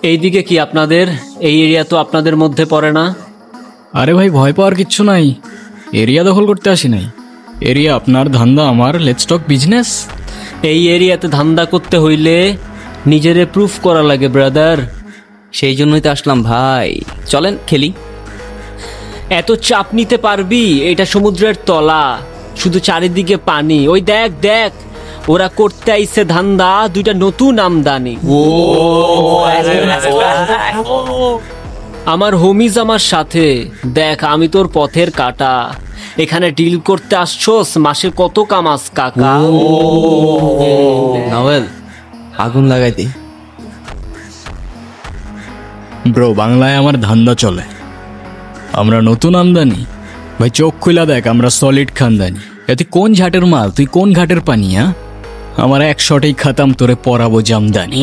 এইদিকে কি আপনাদের? এই এরিয়া তো আপনাদের মধ্যে পড়ে না। আরে ভাই, ভয় পাওয়ার কিচ্ছু নাই। এরিয়া দখল করতে আসি নাই। এরিয়া আপনার, ধান্দা আমার। Let's talk business. এই এরিয়াতে ধান্দা করতে হইলে নিজেরে প্রুফ করা লাগে ব্রাদার। সেই জন্যই তো আসলাম ভাই, চলেন খেলি। এত চাপ নিতে পারবি? এটা সমুদ্রের তলা, শুধু চারিদিকে পানি। ওই দেখ দেখ, ওরা করতে আইছে ধান্দা, দুইটা নতুন আমদানি। আমার হোমিজ আমার সাথে। দেখ, আমি তোর পথের কাটা। এখানে ডিল করতে আসছোস, মাসে কত কামাস কাকা? নাওয়েল, আগুন লাগাই দে। ব্রো, বাংলায় আমার ধান্দা চলে। আমরা নতুন আমদানি। ভাই চোখ খুলা দেখ, আমরা সলিড খানদানি। তুই কোন ঝাটের মাল? তুই কোন ঘাটের পানি? আমার এক শটেই খাতাম, তোরে পরাবো জামদানি।